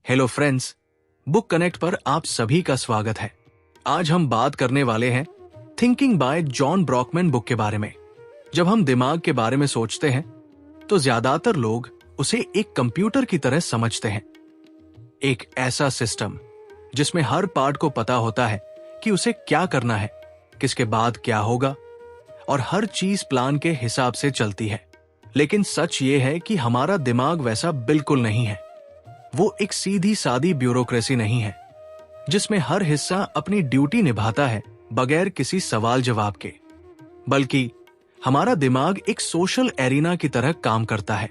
Hello friends, book connect पर आप सभी का स्वागत है। आज हम बात करने वाले हैं thinking by John Brockman book के बारे में। जब हम दिमाग के बारे में सोचते हैं तो ज्यादातर लोग उसे एक कंप्यूटर की तरह समझते हैं, एक ऐसा सिस्टम जिसमें हर पार्ट को पता होता है कि उसे क्या करना है, किसके बाद क्या होगा, और हर चीज प्लान के हिसाब से चलती है। लेकिन सच ये है कि हमारा दिमाग वैसा बिल्कुल नहीं है। वो एक सीधी सादी ब्यूरोक्रेसी नहीं है जिसमें हर हिस्सा अपनी ड्यूटी निभाता है बगैर किसी सवाल जवाब के, बल्कि हमारा दिमाग एक सोशल एरिना की तरह काम करता है।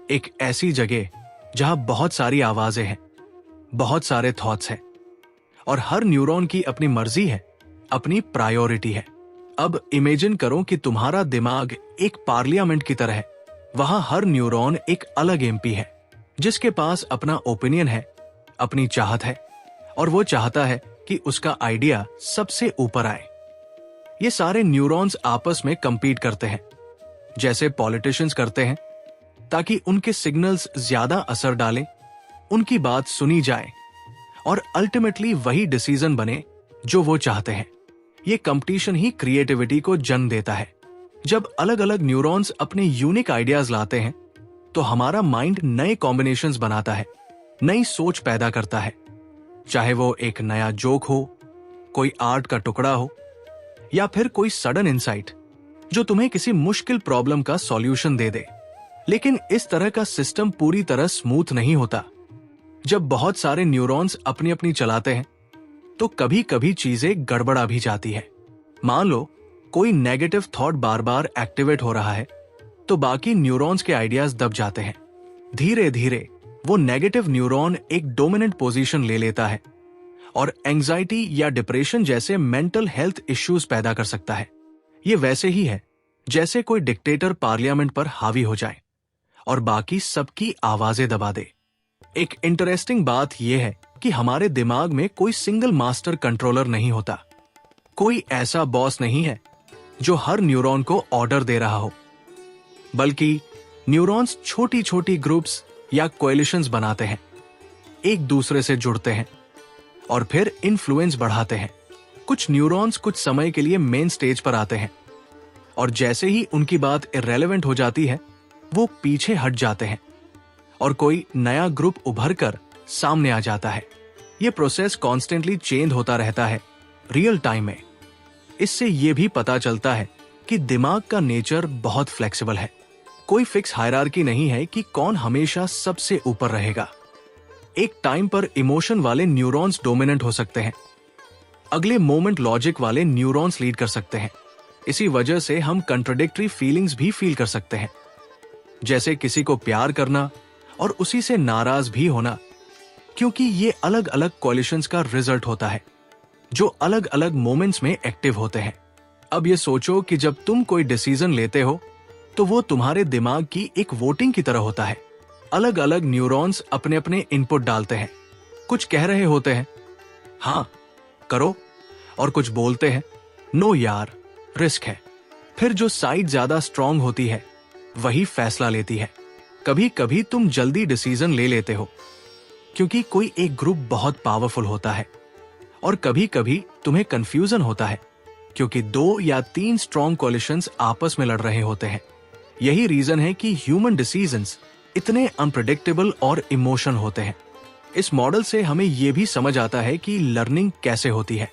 एक ऐसी जगह जहां बहुत सारी आवाजें हैं, बहुत सारे थॉट्स हैं, और हर न्यूरॉन की अपनी मर्जी है, अपनी प्रायोरिटी है। अब इमेजिन करो कि तुम्हारा दिमाग एक पार्लियामेंट की तरह है। वहां हर न्यूरॉन एक अलग एमपी है जिसके पास अपना ओपिनियन है, अपनी चाहत है, और वो चाहता है कि उसका आइडिया सबसे ऊपर आए। ये सारे न्यूरॉन्स आपस में कंपीट करते हैं, जैसे पॉलिटिशियंस करते हैं, ताकि उनके सिग्नल्स ज्यादा असर डालें, उनकी बात सुनी जाए और अल्टीमेटली वही डिसीजन बने जो वो चाहते हैं। ये कंपटीशन ही क्रिएटिविटी को जन्म देता है। जब अलग अलग न्यूरॉन्स अपने यूनिक आइडियाज लाते हैं तो हमारा माइंड नए कॉम्बिनेशंस बनाता है, नई सोच पैदा करता है। चाहे वो एक नया जोक हो, कोई आर्ट का टुकड़ा हो, या फिर कोई सडन इंसाइट जो तुम्हें किसी मुश्किल प्रॉब्लम का सॉल्यूशन दे दे। लेकिन इस तरह का सिस्टम पूरी तरह स्मूथ नहीं होता। जब बहुत सारे न्यूरॉन्स अपनी अपनी चलाते हैं तो कभी कभी चीजें गड़बड़ा भी जाती है। मान लो कोई नेगेटिव थॉट बार बार एक्टिवेट हो रहा है तो बाकी न्यूरॉन्स के आइडियाज दब जाते हैं। धीरे धीरे वो नेगेटिव न्यूरॉन एक डोमिनेंट पोजीशन ले लेता है और एंजाइटी या डिप्रेशन जैसे मेंटल हेल्थ इश्यूज पैदा कर सकता है। ये वैसे ही है जैसे कोई डिक्टेटर पार्लियामेंट पर हावी हो जाए और बाकी सबकी आवाजें दबा दे। एक इंटरेस्टिंग बात यह है कि हमारे दिमाग में कोई सिंगल मास्टर कंट्रोलर नहीं होता। कोई ऐसा बॉस नहीं है जो हर न्यूरॉन को ऑर्डर दे रहा हो, बल्कि न्यूरॉन्स छोटी छोटी ग्रुप्स या कोएलिशंस बनाते हैं, एक दूसरे से जुड़ते हैं और फिर इन्फ्लुएंस बढ़ाते हैं। कुछ न्यूरॉन्स कुछ समय के लिए मेन स्टेज पर आते हैं और जैसे ही उनकी बात इररेलेवेंट हो जाती है वो पीछे हट जाते हैं और कोई नया ग्रुप उभर कर सामने आ जाता है। ये प्रोसेस कॉन्स्टेंटली चेंज होता रहता है रियल टाइम में। इससे ये भी पता चलता है कि दिमाग का नेचर बहुत फ्लेक्सिबल है। कोई फिक्स हायरार्की नहीं है कि कौन हमेशा सबसे ऊपर रहेगा। एक टाइम पर इमोशन वाले न्यूरॉन्स डोमिनेंट हो सकते हैं, अगले मोमेंट लॉजिक वाले न्यूरॉन्स लीड कर सकते हैं। इसी वजह से हम कंट्राडिक्टरी फीलिंग्स भी फील कर सकते हैं, जैसे किसी को प्यार करना और उसी से नाराज भी होना, क्योंकि ये अलग अलग कोलिशंस का रिजल्ट होता है जो अलग अलग मोमेंट्स में एक्टिव होते हैं। अब ये सोचो कि जब तुम कोई डिसीजन लेते हो तो वो तुम्हारे दिमाग की एक वोटिंग की तरह होता है। अलग अलग न्यूरॉन्स अपने अपने इनपुट डालते हैं। कुछ कह रहे होते हैं हाँ करो, और कुछ बोलते हैं नो यार रिस्क है। फिर जो साइड ज्यादा स्ट्रांग होती है वही फैसला लेती है। कभी कभी तुम जल्दी डिसीजन ले लेते हो क्योंकि कोई एक ग्रुप बहुत पावरफुल होता है, और कभी कभी तुम्हें कंफ्यूजन होता है क्योंकि 2 या 3 स्ट्रॉन्ग कोलिशंस आपस में लड़ रहे होते हैं। यही रीजन है कि ह्यूमन डिसीजंस इतने अनप्रेडिक्टेबल और इमोशन होते हैं। इस मॉडल से हमें यह भी समझ आता है कि लर्निंग कैसे होती है।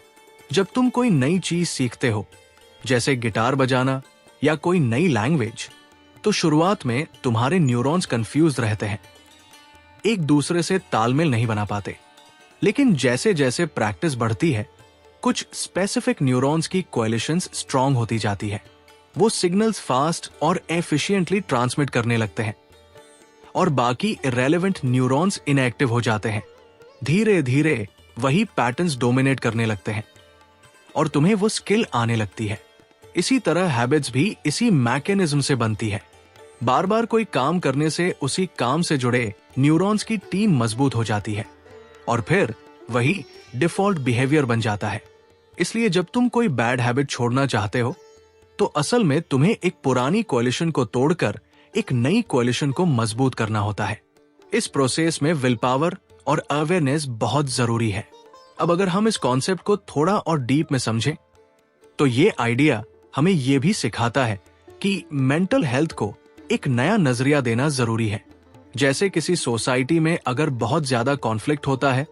जब तुम कोई नई चीज सीखते हो, जैसे गिटार बजाना या कोई नई लैंग्वेज, तो शुरुआत में तुम्हारे न्यूरॉन्स कंफ्यूज रहते हैं, एक दूसरे से तालमेल नहीं बना पाते। लेकिन जैसे जैसे प्रैक्टिस बढ़ती है कुछ स्पेसिफिक न्यूरॉन्स की कोएलिशंस स्ट्रांग होती जाती है। वो सिग्नल्स फास्ट और एफिशिएंटली ट्रांसमिट करने लगते हैं और बाकी इररेलेवेंट न्यूरॉन्स इनएक्टिव हो जाते हैं। धीरे धीरे वही पैटर्न्स डोमिनेट करने लगते हैं और तुम्हें वो स्किल आने लगती है। इसी तरह हैबिट्स भी इसी मैकेनिज्म से बनती है। बार बार कोई काम करने से उसी काम से जुड़े न्यूरॉन्स की टीम मजबूत हो जाती है और फिर वही डिफॉल्ट बिहेवियर बन जाता है। इसलिए जब तुम कोई बैड हैबिट छोड़ना चाहते हो तो असल में तुम्हें एक पुरानी कोलिशन को तोड़कर एक नई कोलिशन को मजबूत करना होता है। इस प्रोसेस में विल पावर और अवेयरनेस बहुत जरूरी है। अब अगर हम इस कॉन्सेप्ट को थोड़ा और डीप में समझें तो ये आइडिया हमें ये भी सिखाता है कि मेंटल हेल्थ को एक नया नजरिया देना जरूरी है। जैसे किसी सोसाइटी में अगर बहुत ज्यादा कॉन्फ्लिक्ट होता है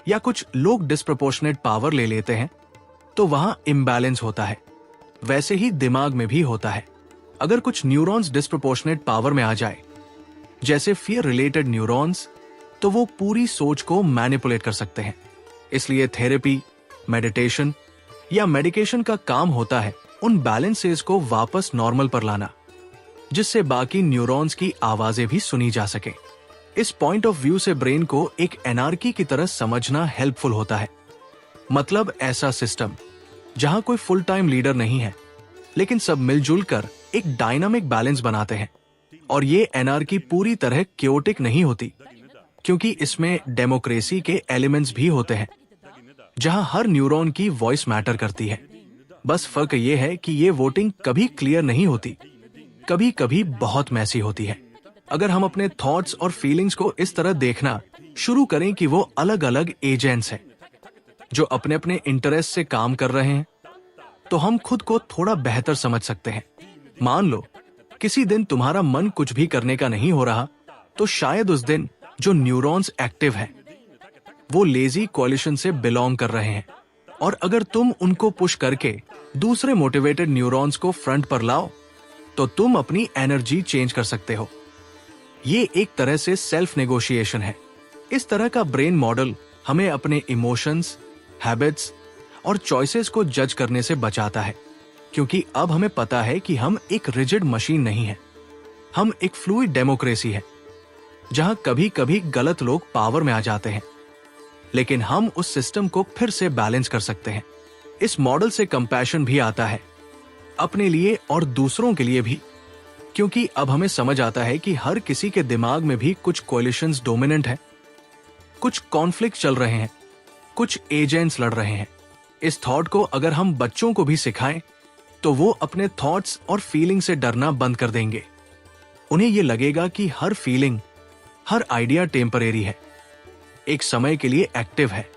या कुछ लोग डिस्प्रपोर्शनेट पावर ले लेते हैं तो वहां इम्बैलेंस होता है। वैसे ही दिमाग में भी होता है। अगर कुछ न्यूरॉन्स डिस्प्रपोर्शनेट पावर में आ जाए, जैसे फियर रिलेटेड न्यूरॉन्स, तो वो पूरी सोच को मैनिपुलेट कर सकते हैं। इसलिए थेरेपी, मेडिटेशन या मेडिकेशन का काम होता है उन बैलेंसेस को वापस नॉर्मल पर लाना, जिससे बाकी न्यूरॉन्स की आवाजें भी सुनी जा सके। इस पॉइंट ऑफ व्यू से ब्रेन को एक एनार्की की तरह समझना हेल्पफुल होता है। मतलब ऐसा सिस्टम जहां कोई फुल टाइम लीडर नहीं है, लेकिन सब मिलजुल कर एक डायनामिक बैलेंस बनाते हैं। और ये एनार्की पूरी तरह क्योटिक नहीं होती, क्योंकि इसमें डेमोक्रेसी के एलिमेंट्स भी होते हैं, जहां हर न्यूरॉन की वॉइस मैटर करती है। बस फर्क ये है कि ये वोटिंग कभी क्लियर नहीं होती, कभी कभी बहुत मैसी होती है। अगर हम अपने थॉट्स और फीलिंग्स को इस तरह देखना शुरू करें कि वो अलग अलग एजेंट्स हैं जो अपने अपने इंटरेस्ट से काम कर रहे हैं, तो हम खुद को थोड़ा बेहतर समझ सकते हैं। मान लो किसी दिन तुम्हारा मन कुछ भी करने का नहीं हो रहा, तो शायद उस दिन जो न्यूरॉन्स एक्टिव हैं वो लेजी कोलिशन से बिलोंग कर रहे हैं। और अगर तुम उनको पुश करके दूसरे मोटिवेटेड न्यूरॉन्स को फ्रंट पर लाओ तो तुम अपनी एनर्जी चेंज कर सकते हो। ये एक तरह से सेल्फ नेगोशिएशन है। इस तरह का ब्रेन मॉडल हमें अपने इमोशंस, हैबिट्स और चॉइसेस को जज करने से बचाता है, क्योंकि अब हमें पता है कि हम एक रिजिड मशीन नहीं है। हम एक फ्लूइड डेमोक्रेसी है, जहां कभी कभी गलत लोग पावर में आ जाते हैं, लेकिन हम उस सिस्टम को फिर से बैलेंस कर सकते हैं। इस मॉडल से कंपैशन भी आता है, अपने लिए और दूसरों के लिए भी, क्योंकि अब हमें समझ आता है कि हर किसी के दिमाग में भी कुछ कोलिशंस डोमिनेंट है, कुछ कॉन्फ्लिक्ट चल रहे हैं, कुछ एजेंट्स लड़ रहे हैं। इस थॉट को अगर हम बच्चों को भी सिखाएं तो वो अपने थॉट्स और फीलिंग से डरना बंद कर देंगे। उन्हें ये लगेगा कि हर फीलिंग, हर आइडिया टेम्परेरी है, एक समय के लिए एक्टिव है,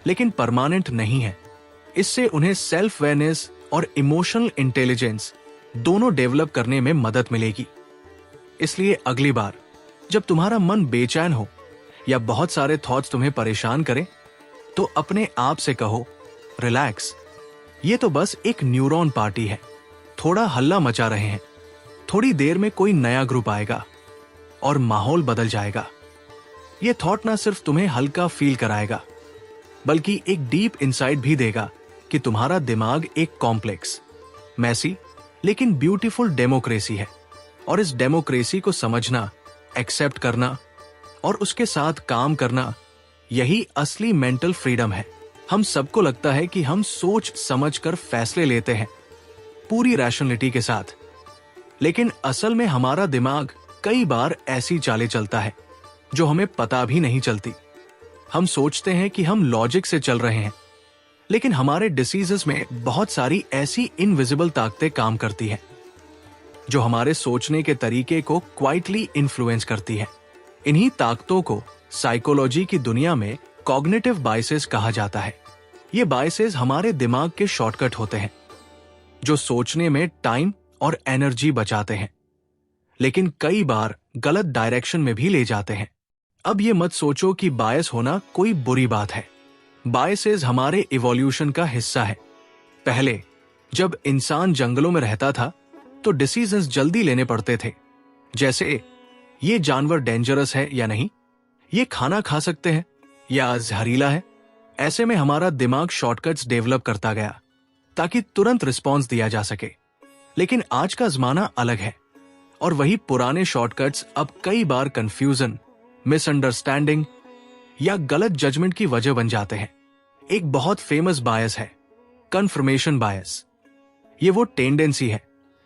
लेकिन परमानेंट नहीं है। इससे उन्हें सेल्फ अवेयरनेस और इमोशनल इंटेलिजेंस दोनों डेवलप करने में मदद मिलेगी। इसलिए अगली बार जब तुम्हारा मन बेचैन हो या बहुत सारे थॉट्स तुम्हें परेशान करें, तो अपने आप से कहो, रिलैक्स, ये तो बस एक न्यूरॉन पार्टी है, थोड़ा हल्ला मचा रहे हैं, थोड़ी देर में कोई नया ग्रुप आएगा और माहौल बदल जाएगा। ये थॉट ना सिर्फ तुम्हें हल्का फील कराएगा, बल्कि एक डीप इंसाइट भी देगा कि तुम्हारा दिमाग एक कॉम्प्लेक्स, मैसी लेकिन ब्यूटीफुल डेमोक्रेसी है। और इस डेमोक्रेसी को समझना, एक्सेप्ट करना और उसके साथ काम करना, यही असली मेंटल फ्रीडम है। हम सबको लगता है कि हम सोच समझकर फैसले लेते हैं पूरी रैशनलिटी के साथ, लेकिन असल में हमारा दिमाग कई बार ऐसी चालें चलता है जो हमें पता भी नहीं चलती। हम सोचते हैं कि हम लॉजिक से चल रहे हैं, लेकिन हमारे डिसीजेस में बहुत सारी ऐसी इनविजिबल ताकतें काम करती हैं जो हमारे सोचने के तरीके को क्वाइटली इन्फ्लुएंस करती हैं। इन्हीं ताकतों को साइकोलॉजी की दुनिया में कॉग्निटिव बायसेस कहा जाता है। ये बायसेस हमारे दिमाग के शॉर्टकट होते हैं जो सोचने में टाइम और एनर्जी बचाते हैं, लेकिन कई बार गलत डायरेक्शन में भी ले जाते हैं। अब ये मत सोचो कि बायस होना कोई बुरी बात है। बायसेस हमारे इवोल्यूशन का हिस्सा है। पहले जब इंसान जंगलों में रहता था तो डिसीजंस जल्दी लेने पड़ते थे, जैसे ये जानवर डेंजरस है या नहीं, ये खाना खा सकते हैं या जहरीला है। ऐसे में हमारा दिमाग शॉर्टकट्स डेवलप करता गया ताकि तुरंत रिस्पॉन्स दिया जा सके। लेकिन आज का जमाना अलग है और वही पुराने शॉर्टकट्स अब कई बार कंफ्यूजन, मिसअंडरस्टैंडिंग या गलत जजमेंट की वजह बन जाते हैं। एक बहुत फेमस बायस है कन्फर्मेशन बायस। ये वो टेंडेंसी है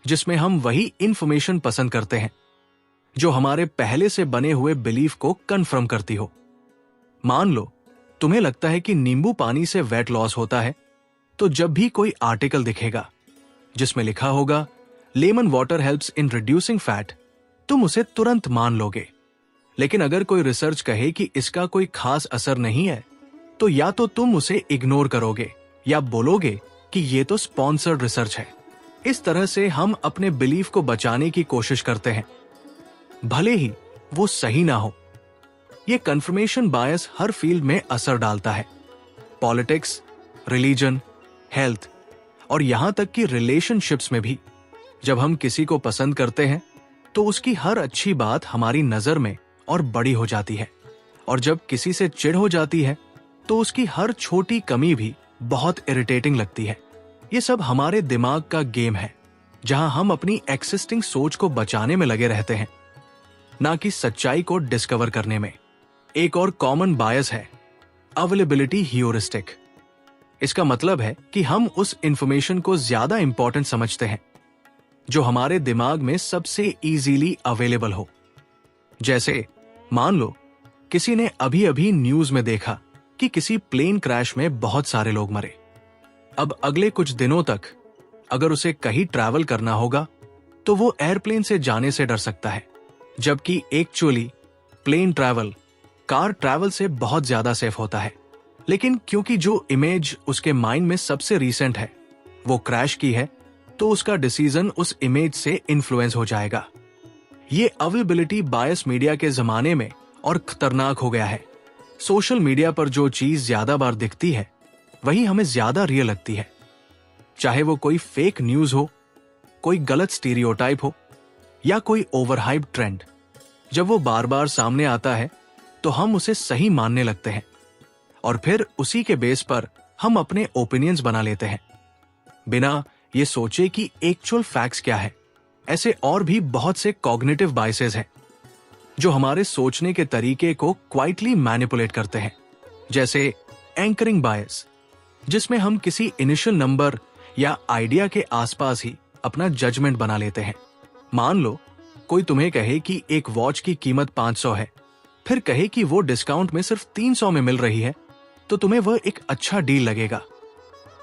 जिसमें हम वही इंफॉर्मेशन पसंद करते हैं जो हमारे पहले से बने हुए बिलीफ को कंफर्म करती हो। मान लो तुम्हें लगता है कि नींबू पानी से वेट लॉस होता है, तो जब भी कोई आर्टिकल दिखेगा जिसमें लिखा होगा lemon water helps in reducing fat, तुम उसे तुरंत मान लोगे। लेकिन अगर कोई रिसर्च कहे कि इसका कोई खास असर नहीं है, तो या तो तुम उसे इग्नोर करोगे या बोलोगे कि ये तो स्पॉन्सर्ड रिसर्च है। इस तरह से हम अपने बिलीफ को बचाने की कोशिश करते हैं, भले ही वो सही ना हो। ये कंफर्मेशन बायस हर फील्ड में असर डालता है, पॉलिटिक्स, रिलीजन, हेल्थ और यहां तक कि रिलेशनशिप्स में भी। जब हम किसी को पसंद करते हैं तो उसकी हर अच्छी बात हमारी नजर में और बड़ी हो जाती है, और जब किसी से चिढ़ हो जाती है तो उसकी हर छोटी कमी भी बहुत इरिटेटिंग लगती है। ये सब हमारे दिमाग का गेम है, जहां हम अपनी एक्सिस्टिंग सोच को बचाने में लगे रहते हैं, ना कि सच्चाई को डिस्कवर करने में। एक और कॉमन बायस है अवेलेबिलिटी ह्यूरिस्टिक। इसका मतलब है कि हम उस इंफॉर्मेशन को ज्यादा इंपॉर्टेंट समझते हैं जो हमारे दिमाग में सबसे इजीली अवेलेबल हो। जैसे मान लो किसी ने अभी अभी न्यूज में देखा कि किसी प्लेन क्रैश में बहुत सारे लोग मरे। अब अगले कुछ दिनों तक अगर उसे कहीं ट्रैवल करना होगा तो वो एयरप्लेन से जाने से डर सकता है, जबकि actually plane travel car travel से बहुत ज्यादा सेफ होता है। लेकिन क्योंकि जो इमेज उसके माइंड में सबसे रीसेंट है वो क्रैश की है, तो उसका डिसीजन उस इमेज से इन्फ्लुएंस हो जाएगा। ये अवेलेबिलिटी बायस मीडिया के जमाने में और खतरनाक हो गया है। सोशल मीडिया पर जो चीज ज्यादा बार दिखती है वही हमें ज्यादा रियल लगती है, चाहे वो कोई फेक न्यूज हो, कोई गलत स्टीरियोटाइप हो या कोई ओवरहाइप ट्रेंड। जब वो बार बार सामने आता है तो हम उसे सही मानने लगते हैं और फिर उसी के बेस पर हम अपने ओपिनियंस बना लेते हैं, बिना ये सोचे कि एक्चुअल फैक्ट्स क्या है। ऐसे और भी बहुत से कॉग्निटिव बायसेस हैं जो हमारे सोचने के तरीके को क्वाइटली मैनिपुलेट करते हैं, जैसे एंकरिंग बायस, जिसमें हम किसी इनिशियल नंबर या आइडिया के आसपास ही अपना जजमेंट बना लेते हैं। मान लो कोई तुम्हें कहे कि एक वॉच की कीमत 500 है, फिर कहे कि वो डिस्काउंट में सिर्फ 300 में मिल रही है, तो तुम्हें वह एक अच्छा डील लगेगा,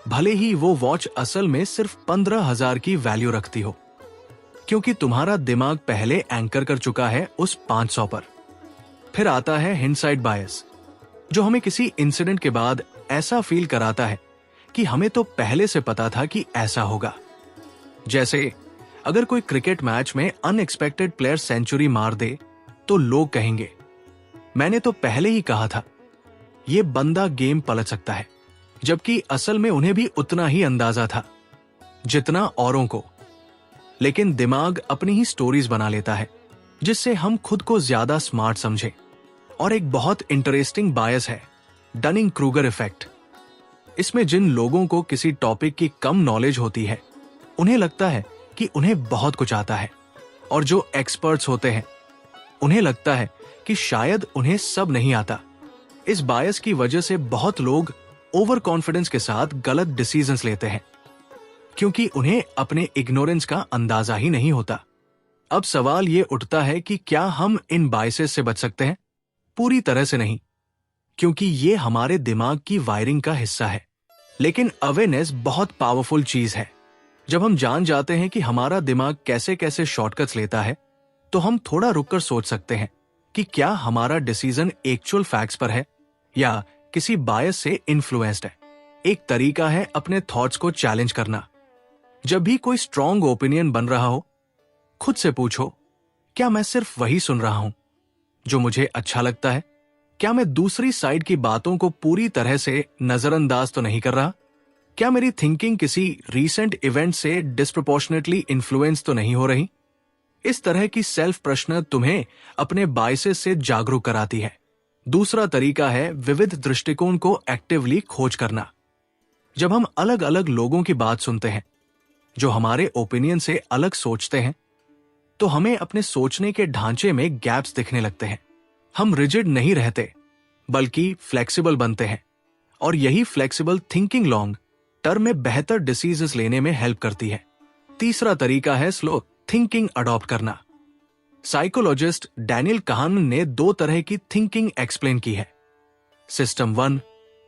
भले ही वो वॉच असल में सिर्फ 15,000 की वैल्यू रखती हो, क्योंकि तुम्हारा दिमाग पहले एंकर कर चुका है उस 500 पर। फिर आता है हिंडसाइट बायस, जो हमें किसी इंसिडेंट के बाद ऐसा फील कराता है कि हमें तो पहले से पता था कि ऐसा होगा। जैसे अगर कोई क्रिकेट मैच में अनएक्सपेक्टेड प्लेयर सेंचुरी मार दे तो लोग कहेंगे, मैंने तो पहले ही कहा था ये बंदा गेम पलट सकता है, जबकि असल में उन्हें भी उतना ही अंदाजा था जितना औरों को। लेकिन दिमाग अपनी ही स्टोरीज बना लेता है जिससे हम खुद को ज्यादा स्मार्ट समझे। और एक बहुत इंटरेस्टिंग बायस है डनिंग क्रूगर इफेक्ट। इसमें जिन लोगों को किसी टॉपिक की कम नॉलेज होती है उन्हें लगता है कि उन्हें बहुत कुछ आता है, और जो एक्सपर्ट्स होते हैं उन्हें लगता है कि शायद उन्हें सब नहीं आता। इस बायस की वजह से बहुत लोग ओवर कॉन्फिडेंस के साथ गलत डिसीजंस लेते हैं, क्योंकि उन्हें अपने इग्नोरेंस का अंदाजा ही नहीं होता। अब सवाल ये उठता है कि क्या हम इन बायसेस से बच सकते हैं? पूरी तरह से नहीं, क्योंकि ये हमारे दिमाग की वायरिंग का हिस्सा है। लेकिन अवेयरनेस बहुत पावरफुल चीज है। जब हम जान जाते हैं कि हमारा दिमाग कैसे कैसे शॉर्टकट्स लेता है, तो हम थोड़ा रुककर सोच सकते हैं कि क्या हमारा डिसीजन एक्चुअल फैक्ट्स पर है या किसी बायस से इन्फ्लुएंस्ड है। एक तरीका है अपने थॉट्स को चैलेंज करना। जब भी कोई स्ट्रॉन्ग ओपिनियन बन रहा हो, खुद से पूछो, क्या मैं सिर्फ वही सुन रहा हूं जो मुझे अच्छा लगता है? क्या मैं दूसरी साइड की बातों को पूरी तरह से नजरअंदाज तो नहीं कर रहा? क्या मेरी थिंकिंग किसी रीसेंट इवेंट से डिस्प्रोपोर्शनेटली इन्फ्लुएंस तो नहीं हो रही? इस तरह की सेल्फ प्रश्न तुम्हें अपने बायसेस से जागरूक कराती है। दूसरा तरीका है विविध दृष्टिकोण को एक्टिवली खोज करना। जब हम अलग अलग लोगों की बात सुनते हैं जो हमारे ओपिनियन से अलग सोचते हैं, तो हमें अपने सोचने के ढांचे में गैप्स दिखने लगते हैं। हम रिजिड नहीं रहते, बल्कि फ्लेक्सिबल बनते हैं, और यही फ्लेक्सिबल थिंकिंग लॉन्ग टर्म में बेहतर डिसीजंस लेने में हेल्प करती है। तीसरा तरीका है स्लो थिंकिंग अडॉप्ट करना। साइकोलॉजिस्ट डैनियल कहानन ने 2 तरह की थिंकिंग एक्सप्लेन की है, सिस्टम 1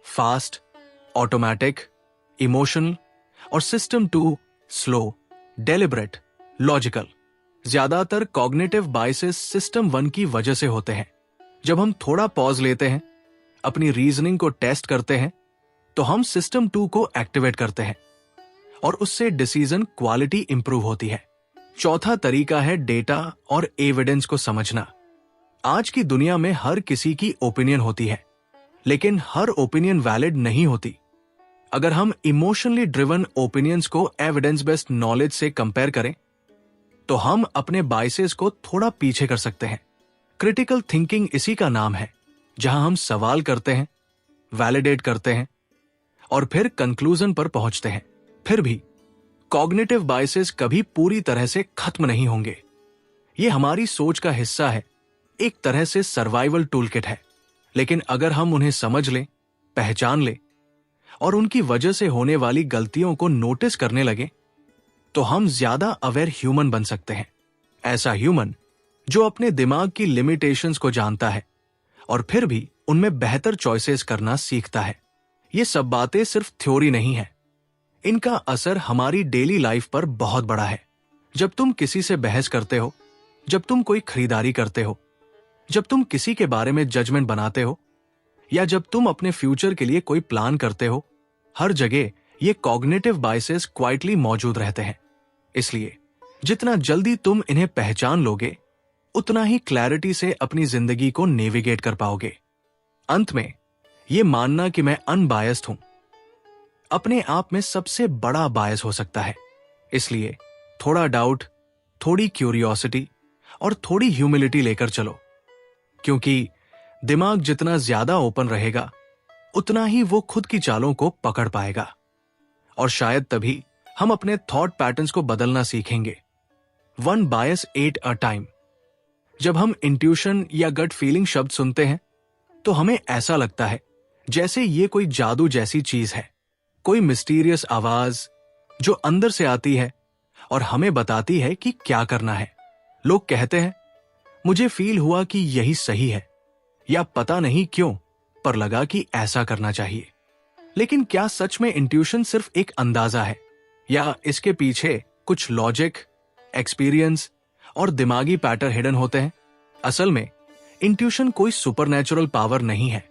फास्ट, ऑटोमेटिक, इमोशनल, और सिस्टम 2 स्लो, डेलिब्रेट, लॉजिकल। ज्यादातर कॉग्निटिव बायसेस सिस्टम 1 की वजह से होते हैं, जब हम थोड़ा पॉज लेते हैं, अपनी रीजनिंग को टेस्ट करते हैं, तो हम सिस्टम 2 को एक्टिवेट करते हैं और उससे डिसीजन क्वालिटी इंप्रूव होती है। चौथा तरीका है डेटा और एविडेंस को समझना। आज की दुनिया में हर किसी की ओपिनियन होती है, लेकिन हर ओपिनियन वैलिड नहीं होती। अगर हम इमोशनली ड्रिवन ओपिनियंस को एविडेंस बेस्ड नॉलेज से कंपेयर करें, तो हम अपने बायसेस को थोड़ा पीछे कर सकते हैं। क्रिटिकल थिंकिंग इसी का नाम है, जहां हम सवाल करते हैं, वैलिडेट करते हैं और फिर कंक्लूजन पर पहुंचते हैं। फिर भी कॉग्निटिव बायसेस कभी पूरी तरह से खत्म नहीं होंगे। ये हमारी सोच का हिस्सा है, एक तरह से सर्वाइवल टूलकिट है। लेकिन अगर हम उन्हें समझ लें, पहचान लें और उनकी वजह से होने वाली गलतियों को नोटिस करने लगे, तो हम ज्यादा अवेयर ह्यूमन बन सकते हैं। ऐसा ह्यूमन जो अपने दिमाग की लिमिटेशंस को जानता है और फिर भी उनमें बेहतर चॉइसेस करना सीखता है। ये सब बातें सिर्फ थ्योरी नहीं है, इनका असर हमारी डेली लाइफ पर बहुत बड़ा है। जब तुम किसी से बहस करते हो, जब तुम कोई खरीदारी करते हो, जब तुम किसी के बारे में जजमेंट बनाते हो या जब तुम अपने फ्यूचर के लिए कोई प्लान करते हो, हर जगह ये कॉग्निटिव बायसेस क्वाइटली मौजूद रहते हैं। इसलिए जितना जल्दी तुम इन्हें पहचान लोगे, उतना ही क्लैरिटी से अपनी जिंदगी को नेविगेट कर पाओगे। अंत में ये मानना कि मैं अनबायस्ड हूं, अपने आप में सबसे बड़ा बायस हो सकता है। इसलिए थोड़ा डाउट, थोड़ी क्यूरियोसिटी और थोड़ी ह्यूमिलिटी लेकर चलो, क्योंकि दिमाग जितना ज्यादा ओपन रहेगा, उतना ही वो खुद की चालों को पकड़ पाएगा। और शायद तभी हम अपने थॉट पैटर्न्स को बदलना सीखेंगे, one bias at a time. जब हम इंट्यूशन या गट फीलिंग शब्द सुनते हैं, तो हमें ऐसा लगता है जैसे ये कोई जादू जैसी चीज है, कोई मिस्टीरियस आवाज जो अंदर से आती है और हमें बताती है कि क्या करना है। लोग कहते हैं, मुझे फील हुआ कि यही सही है, या पता नहीं क्यों पर लगा कि ऐसा करना चाहिए। लेकिन क्या सच में इंट्यूशन सिर्फ एक अंदाजा है, या इसके पीछे कुछ लॉजिक, एक्सपीरियंस और दिमागी पैटर्न हिडन होते हैं? असल में इंट्यूशन कोई सुपरनैचुरल पावर नहीं है।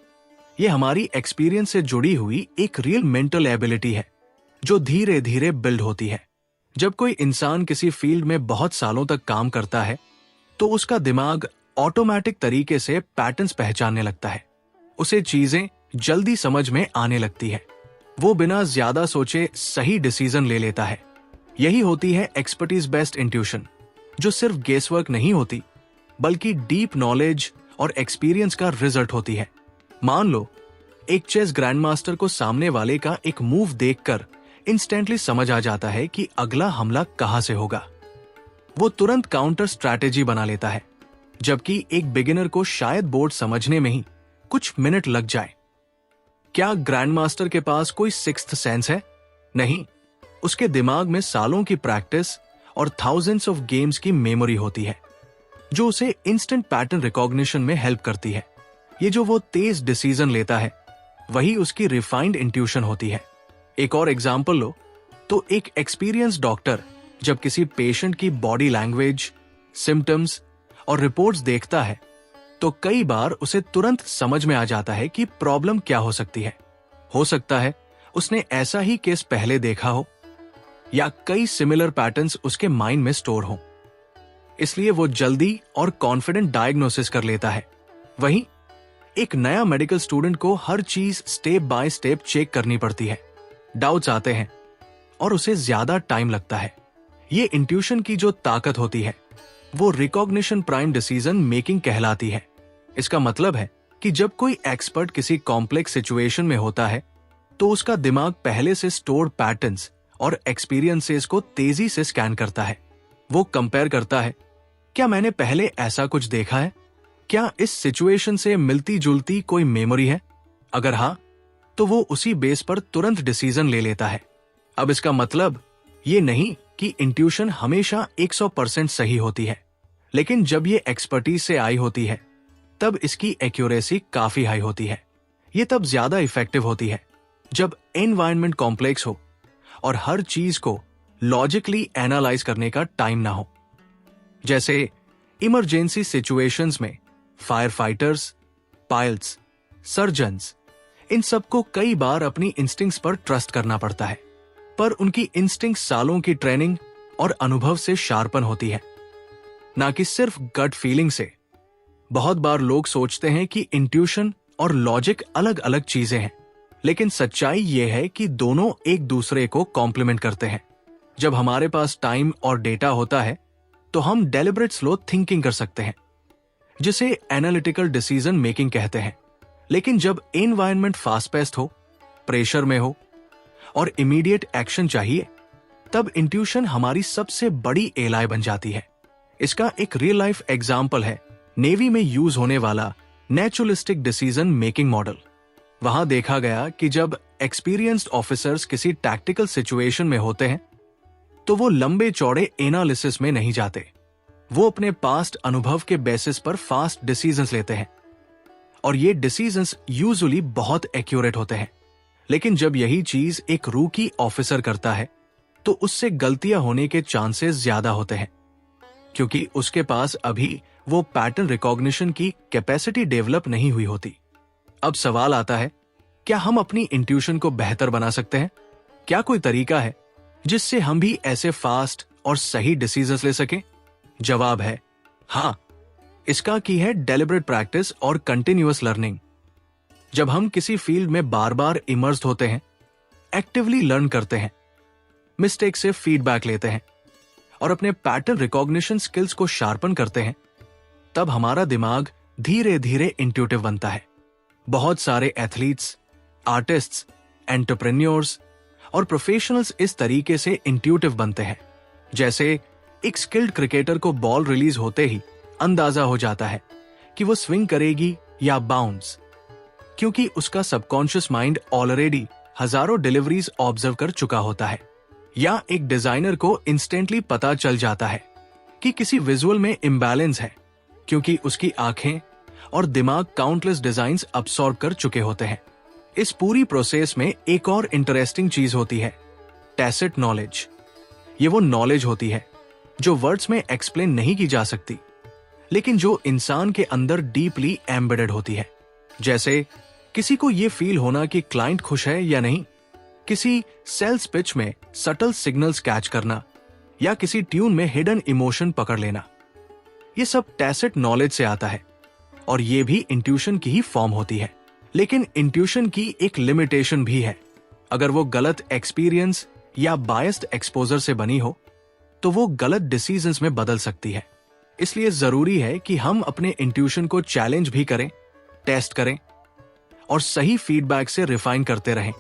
यह हमारी एक्सपीरियंस से जुड़ी हुई एक रियल मेंटल एबिलिटी है, जो धीरे धीरे बिल्ड होती है। जब कोई इंसान किसी फील्ड में बहुत सालों तक काम करता है, तो उसका दिमाग ऑटोमेटिक तरीके से पैटर्न्स पहचानने लगता है। उसे चीजें जल्दी समझ में आने लगती है। वो बिना ज्यादा सोचे सही डिसीजन ले लेता है। यही होती है एक्सपर्टीज बेस्ड इंट्यूशन, जो सिर्फ गेसवर्क नहीं होती, बल्कि डीप नॉलेज और एक्सपीरियंस का रिजल्ट होती है। मान लो एक चेस ग्रैंडमास्टर को सामने वाले का एक मूव देखकर इंस्टेंटली समझ आ जाता है कि अगला हमला कहां से होगा। वो तुरंत काउंटर स्ट्रैटेजी बना लेता है, जबकि एक बिगिनर को शायद बोर्ड समझने में ही कुछ मिनट लग जाए। क्या ग्रैंडमास्टर के पास कोई सिक्स्थ सेंस है? नहीं, उसके दिमाग में सालों की प्रैक्टिस और थाउजेंड्स ऑफ गेम्स की मेमोरी होती है, जो उसे इंस्टेंट पैटर्न रिकॉग्निशन में हेल्प करती है। ये जो वो तेज डिसीजन लेता है, वही उसकी रिफाइंड इंट्यूशन होती है। एक और एग्जाम्पल लो तो एक एक्सपीरियंस डॉक्टर जब किसी पेशेंट की बॉडी लैंग्वेज, सिम्टम्स और रिपोर्ट्स देखता है, तो कई बार उसे तुरंत समझ में आ जाता है कि प्रॉब्लम क्या हो सकती है। हो सकता है उसने ऐसा ही केस पहले देखा हो, या कई सिमिलर पैटर्न्स उसके माइंड में स्टोर हो, इसलिए वो जल्दी और कॉन्फिडेंट डायग्नोसिस कर लेता है। वहीं एक नया मेडिकल स्टूडेंट को हर चीज स्टेप बाय स्टेप चेक करनी पड़ती है, डाउट्स आते हैं और उसे ज्यादा टाइम लगता है। ये इंट्यूशन की जो ताकत होती है, वो रिकॉग्निशन प्राइम डिसीजन मेकिंग कहलाती है। इसका मतलब है कि जब कोई एक्सपर्ट किसी कॉम्प्लेक्स सिचुएशन में होता है, तो उसका दिमाग पहले से स्टोर्ड पैटर्न्स और एक्सपीरियंसेस को तेजी से स्कैन करता है। वो कंपेयर करता है, क्या मैंने पहले ऐसा कुछ देखा है? क्या इस सिचुएशन से मिलती जुलती कोई मेमोरी है? अगर हाँ, तो वो उसी बेस पर तुरंत डिसीजन ले लेता है। अब इसका मतलब ये नहीं कि इंट्यूशन हमेशा 100% सही होती है, लेकिन जब ये एक्सपर्टीज से आई होती है, तब इसकी एक्यूरेसी काफी हाई होती है। ये तब ज्यादा इफेक्टिव होती है जब एनवायरनमेंट कॉम्प्लेक्स हो और हर चीज को लॉजिकली एनालाइज करने का टाइम ना हो। जैसे इमरजेंसी सिचुएशंस में फायर फाइटर्स पायलट्स, सर्जन्स, इन सबको कई बार अपनी इंस्टिंक्ट्स पर ट्रस्ट करना पड़ता है, पर उनकी इंस्टिंक्ट्स सालों की ट्रेनिंग और अनुभव से शार्पन होती है, ना कि सिर्फ गट फीलिंग से। बहुत बार लोग सोचते हैं कि इंट्यूशन और लॉजिक अलग अलग चीजें हैं, लेकिन सच्चाई यह है कि दोनों एक दूसरे को कॉम्प्लीमेंट करते हैं। जब हमारे पास टाइम और डेटा होता है तो हम डेलिब्रेट स्लो थिंकिंग कर सकते हैं, जिसे एनालिटिकल डिसीजन मेकिंग कहते हैं। लेकिन जब एनवायरनमेंट फास्ट पेस्ट हो, प्रेशर में हो और इमीडिएट एक्शन चाहिए, तब इंट्यूशन हमारी सबसे बड़ी एलाय बन जाती है। इसका एक रियल लाइफ एग्जाम्पल है नेवी में यूज होने वाला नेचुरलिस्टिक डिसीजन मेकिंग मॉडल। वहां देखा गया कि जब एक्सपीरियंस्ड ऑफिसर्स किसी टैक्टिकल सिचुएशन में होते हैं तो वो लंबे चौड़े एनालिसिस में नहीं जाते, वो अपने पास्ट अनुभव के बेसिस पर फास्ट डिसीजंस लेते हैं, और ये डिसीजंस यूजुअली बहुत एक्यूरेट होते हैं। लेकिन जब यही चीज एक रूकी ऑफिसर करता है तो उससे गलतियां होने के चांसेस ज्यादा होते हैं, क्योंकि उसके पास अभी वो पैटर्न रिकॉग्निशन की कैपेसिटी डेवलप नहीं हुई होती। अब सवाल आता है, क्या हम अपनी इंट्यूशन को बेहतर बना सकते हैं? क्या कोई तरीका है जिससे हम भी ऐसे फास्ट और सही डिसीजंस ले सकें? जवाब है हाँ। इसका की है डेलिब्रेट प्रैक्टिस और कंटिन्यूअस लर्निंग। जब हम किसी फील्ड में बार बार इमर्स्ड होते हैं, एक्टिवली लर्न करते हैं, मिस्टेक से फीडबैक लेते हैं और अपने पैटर्न रिकॉग्निशन स्किल्स को शार्पन करते हैं, तब हमारा दिमाग धीरे धीरे इंट्यूटिव बनता है। बहुत सारे एथलीट्स, आर्टिस्ट्स, एंटरप्रेन्योर्स और प्रोफेशनल्स इस तरीके से इंट्यूटिव बनते हैं। जैसे एक स्किल्ड क्रिकेटर को बॉल रिलीज होते ही अंदाजा हो जाता है कि वो स्विंग करेगी या बाउंस, क्योंकि उसका सबकॉन्शियस माइंड ऑलरेडी हजारों डिलीवरीज ऑब्जर्व कर चुका होता है। या एक डिजाइनर को इंस्टेंटली पता चल जाता है कि किसी विजुअल में इम्बैलेंस है, क्योंकि उसकी आंखें और दिमाग काउंटलेस डिजाइन्स अब्सॉर्ब कर चुके होते हैं। इस पूरी प्रोसेस में एक और इंटरेस्टिंग चीज होती है, टैसिट नॉलेज। ये वो नॉलेज होती है जो वर्ड्स में एक्सप्लेन नहीं की जा सकती, लेकिन जो इंसान के अंदर डीपली एम्बेडेड होती है। जैसे किसी को ये फील होना कि क्लाइंट खुश है या नहीं, किसी सेल्स पिच में सटल सिग्नल्स कैच करना, या किसी ट्यून में हिडन इमोशन पकड़ लेना। ये सब टैसिट नॉलेज से आता है, और ये भी इंट्यूशन की ही फॉर्म होती है। लेकिन इंट्यूशन की एक लिमिटेशन भी है। अगर वो गलत एक्सपीरियंस या बायस्ड एक्सपोजर से बनी हो तो वो गलत डिसीजंस में बदल सकती है। इसलिए जरूरी है कि हम अपने इंट्यूशन को चैलेंज भी करें, टेस्ट करें और सही फीडबैक से रिफाइन करते रहें।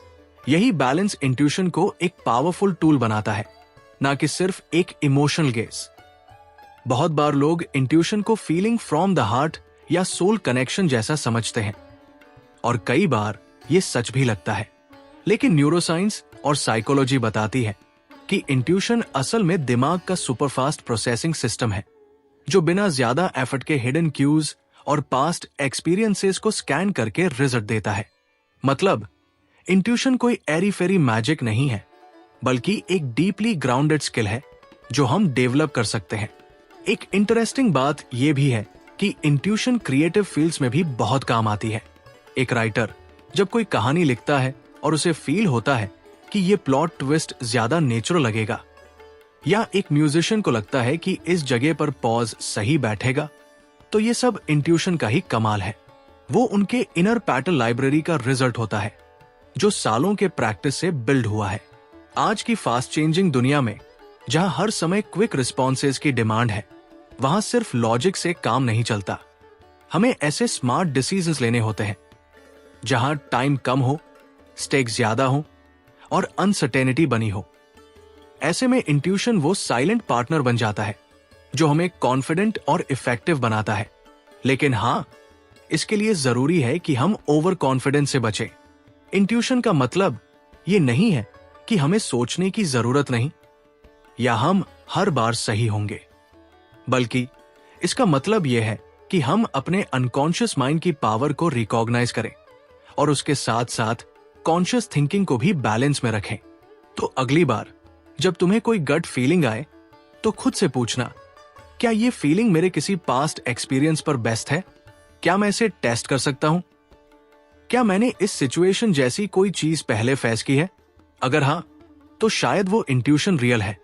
यही बैलेंस इंट्यूशन को एक पावरफुल टूल बनाता है, ना कि सिर्फ एक इमोशनल गेस। बहुत बार लोग इंट्यूशन को फीलिंग फ्रॉम द हार्ट या सोल कनेक्शन जैसा समझते हैं, और कई बार ये सच भी लगता है। लेकिन न्यूरोसाइंस और साइकोलॉजी बताती है कि इंट्यूशन असल में दिमाग का सुपरफास्ट प्रोसेसिंग सिस्टम है, जो बिना ज्यादा एफर्ट के हिडन क्यूज और पास्ट एक्सपीरियंसेस को स्कैन करके रिजल्ट देता है। मतलब इंट्यूशन कोई एरी फेरी मैजिक नहीं है, बल्कि एक डीपली ग्राउंडेड स्किल है जो हम डेवलप कर सकते हैं। एक इंटरेस्टिंग बात यह भी है कि इंट्यूशन क्रिएटिव फील्ड्स में भी बहुत काम आती है। एक राइटर जब कोई कहानी लिखता है और उसे फील होता है कि ये प्लॉट ट्विस्ट ज्यादा नेचुरल लगेगा, या एक म्यूजिशियन को लगता है कि इस जगह पर पॉज सही बैठेगा, तो ये सब इंट्यूशन का ही कमाल है। वो उनके इनर पैटर्न लाइब्रेरी का रिजल्ट होता है, जो सालों के प्रैक्टिस से बिल्ड हुआ है। आज की फास्ट चेंजिंग दुनिया में, जहां हर समय क्विक रिस्पॉन्सेज की डिमांड है, वहां सिर्फ लॉजिक से काम नहीं चलता। हमें ऐसे स्मार्ट डिसीजंस लेने होते हैं जहां टाइम कम हो, स्टेक्स ज्यादा हो और अनसर्टेनिटी बनी हो। ऐसे में इंट्यूशन वो साइलेंट पार्टनर बन जाता है जो हमें कॉन्फिडेंट और इफेक्टिव बनाता है। लेकिन हाँ, इसके लिए जरूरी है कि हम ओवर कॉन्फिडेंस से बचें। इंट्यूशन का मतलब ये नहीं है कि हमें सोचने की जरूरत नहीं या हम हर बार सही होंगे, बल्कि इसका मतलब यह है कि हम अपने अनकॉन्शियस माइंड की पावर को रिकॉग्नाइज करें और उसके साथ साथ कॉन्शियस थिंकिंग को भी बैलेंस में रखें। तो अगली बार जब तुम्हें कोई गट फीलिंग आए तो खुद से पूछना, क्या ये फीलिंग मेरे किसी पास्ट एक्सपीरियंस पर बेस्ट है क्या मैं इसे टेस्ट कर सकता हूं? क्या मैंने इस सिचुएशन जैसी कोई चीज पहले फेस की है? अगर हां, तो शायद वो इंट्यूशन रियल है,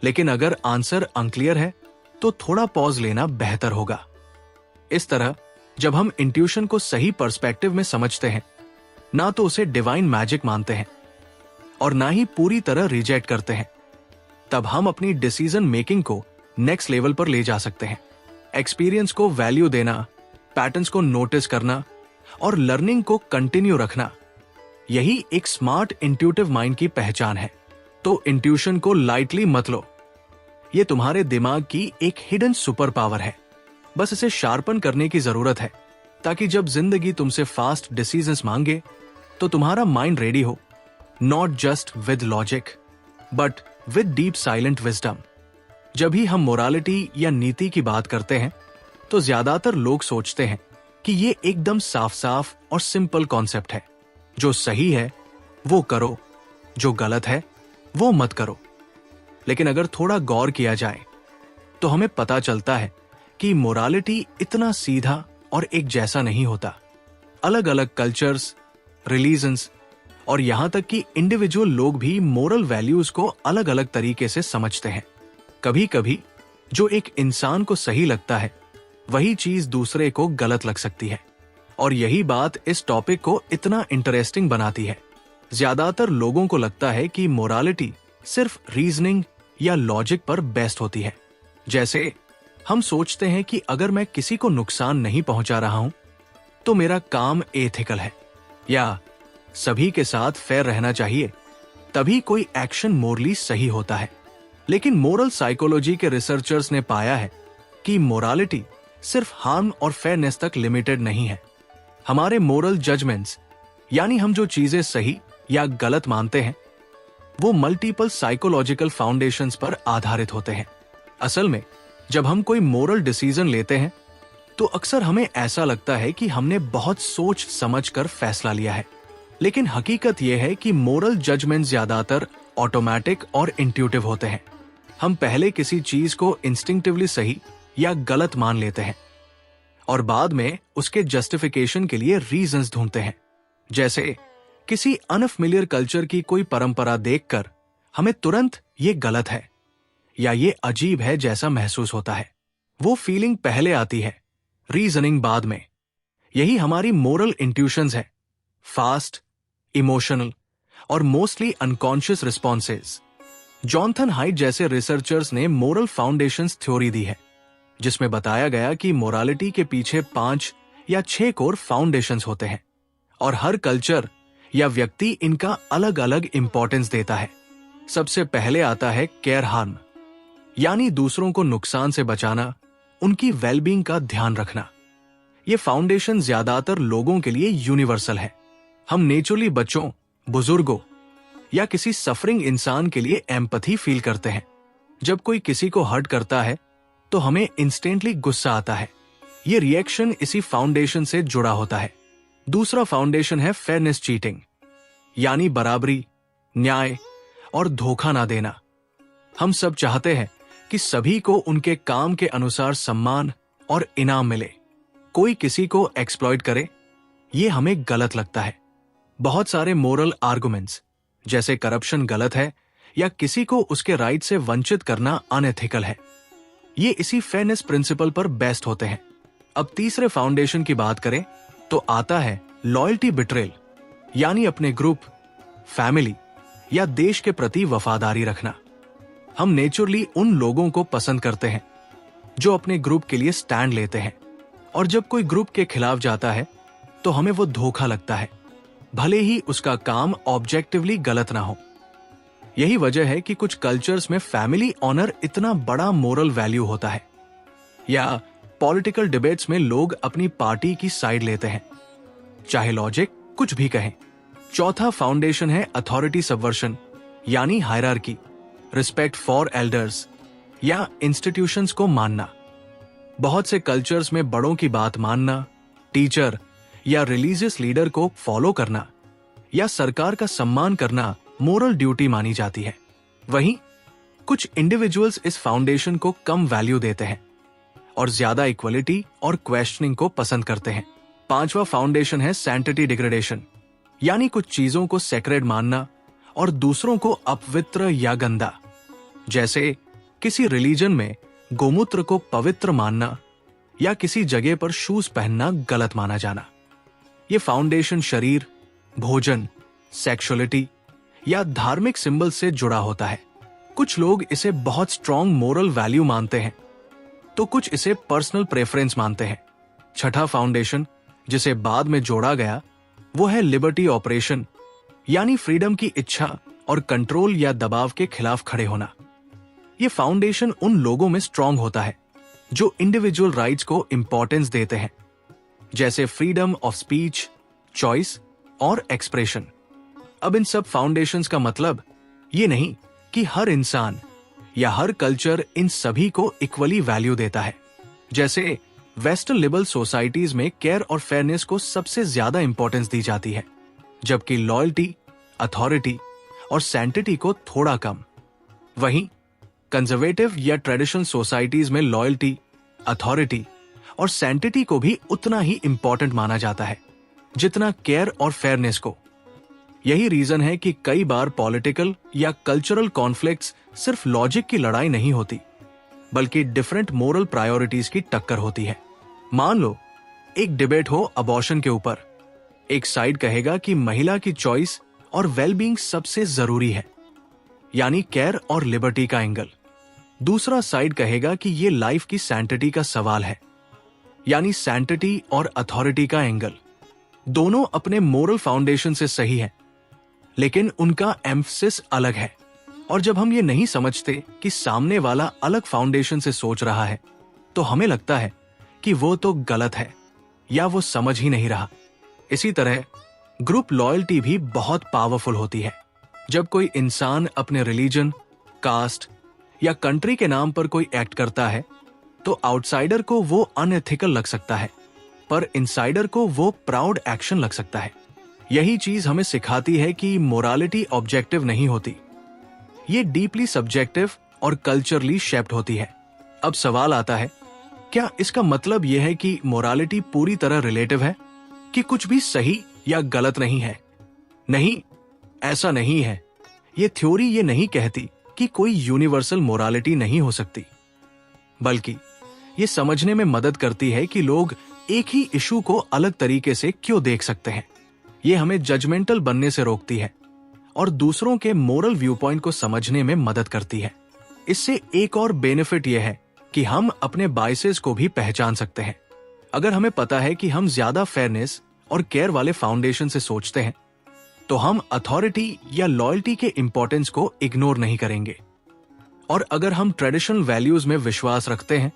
लेकिन अगर आंसर अनक्लियर है तो थोड़ा पॉज लेना बेहतर होगा। इस तरह जब हम इंट्यूशन को सही पर्सपेक्टिव में समझते हैं, ना तो उसे डिवाइन मैजिक मानते हैं और ना ही पूरी तरह रिजेक्ट करते हैं, तब हम अपनी डिसीजन मेकिंग को नेक्स्ट लेवल पर ले जा सकते हैं। एक्सपीरियंस को वैल्यू देना, पैटर्न्स को नोटिस करना और लर्निंग को कंटिन्यू रखना, यही एक स्मार्ट इंट्यूटिव माइंड की पहचान है। तो इंट्यूशन को लाइटली मत लो। ये तुम्हारे दिमाग की एक हिडन सुपर पावर है। बस इसे शार्पन करने की जरूरत है, ताकि जब जिंदगी तुमसे फास्ट डिसीजंस मांगे तो तुम्हारा माइंड रेडी हो, not just with logic but with deep silent wisdom. जब भी हम मोरालिटी या नीति की बात करते हैं तो ज्यादातर लोग सोचते हैं कि ये एकदम साफ साफ और सिंपल कॉन्सेप्ट है। जो सही है वो करो, जो गलत है वो मत करो। लेकिन अगर थोड़ा गौर किया जाए तो हमें पता चलता है कि मोरालिटी इतना सीधा और एक जैसा नहीं होता। अलग अलग कल्चर्स, रिलीजन्स और यहां तक कि इंडिविजुअल लोग भी मोरल वैल्यूज को अलग अलग तरीके से समझते हैं। कभी कभी जो एक इंसान को सही लगता है वही चीज दूसरे को गलत लग सकती है, और यही बात इस टॉपिक को इतना इंटरेस्टिंग बनाती है। ज्यादातर लोगों को लगता है कि मोरालिटी सिर्फ रीजनिंग या लॉजिक पर बेस्ड होती है। जैसे हम सोचते हैं कि अगर मैं किसी को नुकसान नहीं पहुंचा रहा हूं तो मेरा काम एथिकल है, या सभी के साथ फेयर रहना चाहिए, तभी कोई एक्शन मोरली सही होता है। लेकिन मोरल साइकोलॉजी के रिसर्चर्स ने पाया है कि मोरालिटी सिर्फ हार्म और फेयरनेस तक लिमिटेड नहीं है। हमारे मोरल जजमेंट्स, यानी हम जो चीजें सही या गलत मानते हैं, वो मल्टीपल साइकोलॉजिकल फाउंडेशंस पर आधारित होते हैं। असल में जब हम कोई मोरल डिसीजन लेते हैं तो अक्सर हमें ऐसा लगता है कि हमने बहुत सोच समझकर फैसला लिया है, लेकिन हकीकत यह है कि मोरल जजमेंट ज्यादातर ऑटोमेटिक और इंट्यूटिव होते हैं। हम पहले किसी चीज को इंस्टिंक्टिवली सही या गलत मान लेते हैं और बाद में उसके जस्टिफिकेशन के लिए रीजंस ढूंढते हैं। जैसे किसी अनफमिलियर कल्चर की कोई परंपरा देखकर हमें तुरंत ये गलत है या ये अजीब है जैसा महसूस होता है। वो फीलिंग पहले आती है, रीजनिंग बाद में। यही हमारी मोरल इंट्यूशंस है, फास्ट, इमोशनल और mostly unconscious responses. Jonathan height जैसे रिसर्चर्स ने मोरल फाउंडेशंस थ्योरी दी है, जिसमें बताया गया कि मोरालिटी के पीछे 5 या 6 कोर फाउंडेशंस होते हैं और हर कल्चर या व्यक्ति इनका अलग अलग इंपॉर्टेंस देता है। सबसे पहले आता है केयर हार्म, यानी दूसरों को नुकसान से बचाना, उनकी वेलबींग का ध्यान रखना। ये फाउंडेशन ज्यादातर लोगों के लिए यूनिवर्सल है। हम नेचुरली बच्चों, बुजुर्गों या किसी सफरिंग इंसान के लिए एम्पैथी फील करते हैं। जब कोई किसी को हर्ट करता है तो हमें इंस्टेंटली गुस्सा आता है। ये रिएक्शन इसी फाउंडेशन से जुड़ा होता है। दूसरा फाउंडेशन है फेयरनेस चीटिंग, यानी बराबरी, न्याय और धोखा ना देना। हम सब चाहते हैं कि सभी को उनके काम के अनुसार सम्मान और इनाम मिले। कोई किसी को एक्सप्लॉइट करे, ये हमें गलत लगता है। बहुत सारे मोरल आर्गुमेंट्स जैसे करप्शन गलत है या किसी को उसके राइट से वंचित करना अनएथिकल है, ये इसी फेयरनेस प्रिंसिपल पर बेस्ड होते हैं। अब तीसरे फाउंडेशन की बात करें तो आता है लॉयल्टी बिट्रेल, यानी अपने ग्रुप, फैमिली या देश के प्रति वफादारी रखना। हम नेचुरली उन लोगों को पसंद करते हैं जो अपने ग्रुप के लिए स्टैंड लेते हैं, और जब कोई ग्रुप के खिलाफ जाता है तो हमें वो धोखा लगता है, भले ही उसका काम ऑब्जेक्टिवली गलत ना हो। यही वजह है कि कुछ कल्चर्स में फैमिली ऑनर इतना बड़ा मोरल वैल्यू होता है, या पॉलिटिकल डिबेट्स में लोग अपनी पार्टी की साइड लेते हैं, चाहे लॉजिक कुछ भी कहें। चौथा फाउंडेशन है अथॉरिटी सबवर्शन, यानी हायरार्की, रिस्पेक्ट फॉर एल्डर्स या इंस्टीट्यूशंस को मानना। बहुत से कल्चर्स में बड़ों की बात मानना, टीचर या रिलीजियस लीडर को फॉलो करना या सरकार का सम्मान करना मोरल ड्यूटी मानी जाती है। वहीं कुछ इंडिविजुअल्स इस फाउंडेशन को कम वैल्यू देते हैं और ज्यादा इक्वलिटी और क्वेश्चनिंग को पसंद करते हैं। 5वां फाउंडेशन है सैंक्टिटी डिग्रेडेशन, यानी कुछ चीजों को सेक्रेड मानना और दूसरों को अपवित्र या गंदा। जैसे किसी रिलीजन में गोमूत्र को पवित्र मानना या किसी जगह पर शूज पहनना गलत माना जाना। ये फाउंडेशन शरीर, भोजन, सेक्सुअलिटी या धार्मिक सिंबल से जुड़ा होता है। कुछ लोग इसे बहुत स्ट्रॉन्ग मोरल वैल्यू मानते हैं, तो कुछ इसे पर्सनल प्रेफरेंस मानते हैं। 6ठा फाउंडेशन, जिसे बाद में जोड़ा गया, वो है लिबर्टी ऑपरेशन, यानी फ्रीडम की इच्छा और कंट्रोल या दबाव के खिलाफ खड़े होना। ये फाउंडेशन उन लोगों में स्ट्रॉन्ग होता है जो इंडिविजुअल राइट्स को इंपॉर्टेंस देते हैं, जैसे फ्रीडम ऑफ स्पीच, चॉइस और एक्सप्रेशन। अब इन सब फाउंडेशंस का मतलब ये नहीं कि हर इंसान या हर कल्चर इन सभी को इक्वली वैल्यू देता है। जैसे वेस्टर्न लिबरल सोसाइटीज में केयर और फेयरनेस को सबसे ज्यादा इंपॉर्टेंस दी जाती है, जबकि लॉयल्टी, अथॉरिटी और सैंक्टिटी को थोड़ा कम। वहीं कंजर्वेटिव या ट्रेडिशनल सोसाइटीज में लॉयल्टी, अथॉरिटी और सैंक्टिटी को भी उतना ही इंपॉर्टेंट माना जाता है जितना केयर और फेयरनेस को। यही रीजन है कि कई बार पॉलिटिकल या कल्चरल कॉन्फ्लिक्ट्स सिर्फ लॉजिक की लड़ाई नहीं होती, बल्कि डिफरेंट मोरल प्रायोरिटीज की टक्कर होती है। मान लो एक डिबेट हो अबॉर्शन के ऊपर। एक साइड कहेगा कि महिला की चॉइस और वेलबींग सबसे जरूरी है, यानी केयर और लिबर्टी का एंगल। दूसरा साइड कहेगा कि ये लाइफ की सैंक्टिटी का सवाल है, यानी सैंक्टिटी और अथॉरिटी का एंगल। दोनों अपने मोरल फाउंडेशन से सही है, लेकिन उनका एम्फसिस अलग है। और जब हम ये नहीं समझते कि सामने वाला अलग फाउंडेशन से सोच रहा है, तो हमें लगता है कि वो तो गलत है या वो समझ ही नहीं रहा। इसी तरह ग्रुप लॉयल्टी भी बहुत पावरफुल होती है। जब कोई इंसान अपने रिलीजन, कास्ट या कंट्री के नाम पर कोई एक्ट करता है, तो आउटसाइडर को वो अनएथिकल लग सकता है, पर इनसाइडर को वो प्राउड एक्शन लग सकता है। यही चीज हमें सिखाती है कि मोरालिटी ऑब्जेक्टिव नहीं होती, ये डीपली सब्जेक्टिव और कल्चरली शेप्ड होती है। अब सवाल आता है, क्या इसका मतलब यह है कि मोरालिटी पूरी तरह रिलेटिव है, कि कुछ भी सही या गलत नहीं है? नहीं, ऐसा नहीं है। ये थ्योरी ये नहीं कहती कि कोई यूनिवर्सल मोरालिटी नहीं हो सकती, बल्कि ये समझने में मदद करती है कि लोग एक ही इशू को अलग तरीके से क्यों देख सकते हैं। ये हमें जजमेंटल बनने से रोकती है और दूसरों के मोरल व्यू पॉइंट को समझने में मदद करती है। इससे एक और बेनिफिट यह है कि हम अपने बायसेस को भी पहचान सकते हैं। अगर हमें पता है कि हम ज्यादा फेयरनेस और केयर वाले फाउंडेशन से सोचते हैं, तो हम अथॉरिटी या लॉयल्टी के इंपॉर्टेंस को इग्नोर नहीं करेंगे। और अगर हम ट्रेडिशनल वैल्यूज में विश्वास रखते हैं,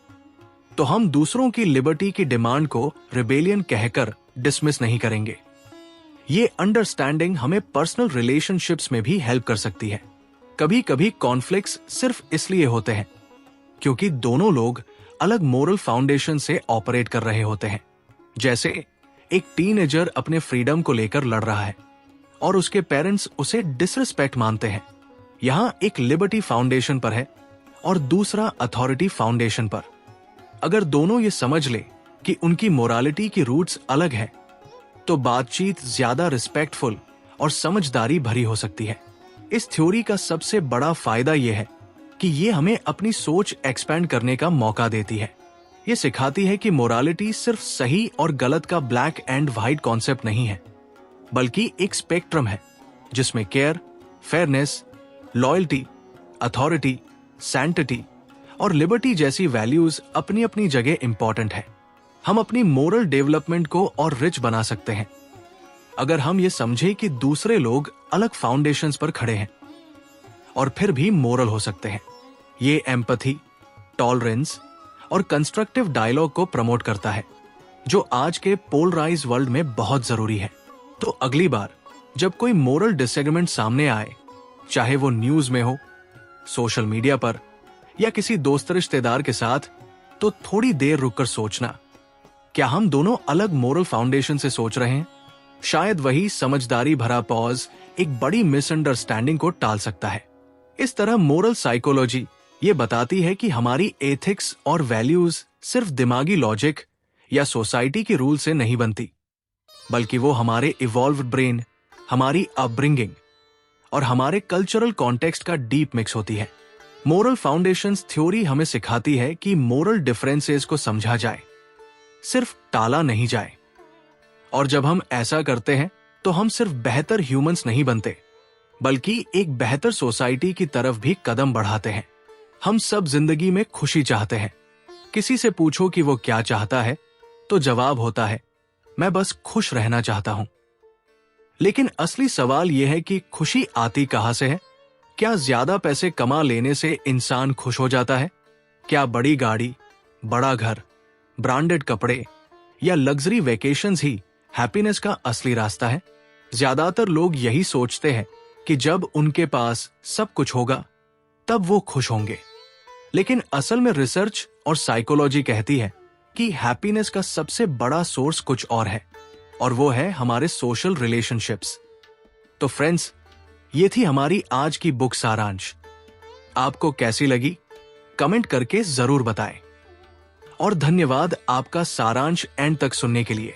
तो हम दूसरों की लिबर्टी की डिमांड को रिबेलियन कहकर डिसमिस नहीं करेंगे। ये अंडरस्टैंडिंग हमें पर्सनल रिलेशनशिप्स में भी हेल्प कर सकती है। कभी कभी कॉन्फ्लिक्ट्स सिर्फ इसलिए होते हैं क्योंकि दोनों लोग अलग मोरल फाउंडेशन से ऑपरेट कर रहे होते हैं। जैसे एक टीनेजर अपने फ्रीडम को लेकर लड़ रहा है और उसके पेरेंट्स उसे डिसरिस्पेक्ट मानते हैं। यहां एक लिबर्टी फाउंडेशन पर है और दूसरा अथॉरिटी फाउंडेशन पर। अगर दोनों ये समझ ले कि उनकी मोरालिटी की रूट्स अलग है, तो बातचीत ज्यादा रिस्पेक्टफुल और समझदारी भरी हो सकती है। इस थ्योरी का सबसे बड़ा फायदा यह है कि ये हमें अपनी सोच एक्सपैंड करने का मौका देती है। ये सिखाती है कि मोरालिटी सिर्फ सही और गलत का ब्लैक एंड व्हाइट कॉन्सेप्ट नहीं है, बल्कि एक स्पेक्ट्रम है जिसमें care, fairness, loyalty, authority, sanctity और लिबर्टी जैसी वैल्यूज अपनी अपनी जगह इंपॉर्टेंट है। हम अपनी मोरल डेवलपमेंट को और रिच बना सकते हैं अगर हम ये समझे कि दूसरे लोग अलग फाउंडेशंस पर खड़े हैं और फिर भी मोरल हो सकते हैं। ये एम्पैथी, टॉलरेंस और कंस्ट्रक्टिव डायलॉग को प्रमोट करता है, जो आज के पोलराइज वर्ल्ड में बहुत जरूरी है। तो अगली बार जब कोई मोरल डिसएग्रीमेंट सामने आए, चाहे वो न्यूज में हो, सोशल मीडिया पर या किसी दोस्त रिश्तेदार के साथ, तो थोड़ी देर रुककर सोचना, क्या हम दोनों अलग मोरल फाउंडेशन से सोच रहे हैं? शायद वही समझदारी भरा पॉज एक बड़ी मिसअंडरस्टैंडिंग को टाल सकता है। इस तरह मोरल साइकोलॉजी ये बताती है कि हमारी एथिक्स और वैल्यूज सिर्फ दिमागी लॉजिक या सोसाइटी के रूल से नहीं बनती, बल्कि वो हमारे इवॉल्व्ड ब्रेन, हमारी अपब्रिंगिंग और हमारे कल्चरल कॉन्टेक्स्ट का डीप मिक्स होती है। मोरल फाउंडेशंस थ्योरी हमें सिखाती है कि मोरल डिफरेंसेस को समझा जाए, सिर्फ टाला नहीं जाए। और जब हम ऐसा करते हैं तो हम सिर्फ बेहतर ह्यूमंस नहीं बनते, बल्कि एक बेहतर सोसाइटी की तरफ भी कदम बढ़ाते हैं। हम सब जिंदगी में खुशी चाहते हैं। किसी से पूछो कि वो क्या चाहता है तो जवाब होता है, मैं बस खुश रहना चाहता हूं। लेकिन असली सवाल यह है कि खुशी आती कहां से है? क्या ज्यादा पैसे कमा लेने से इंसान खुश हो जाता है? क्या बड़ी गाड़ी, बड़ा घर, ब्रांडेड कपड़े या लग्जरी वेकेशंस ही हैप्पीनेस का असली रास्ता है? ज्यादातर लोग यही सोचते हैं कि जब उनके पास सब कुछ होगा तब वो खुश होंगे। लेकिन असल में रिसर्च और साइकोलॉजी कहती है कि हैप्पीनेस का सबसे बड़ा सोर्स कुछ और है, और वो है हमारे सोशल रिलेशनशिप्स। तो फ्रेंड्स, ये थी हमारी आज की बुक सारांश। आपको कैसी लगी कमेंट करके जरूर बताएं। और धन्यवाद आपका सारांश एंड तक सुनने के लिए।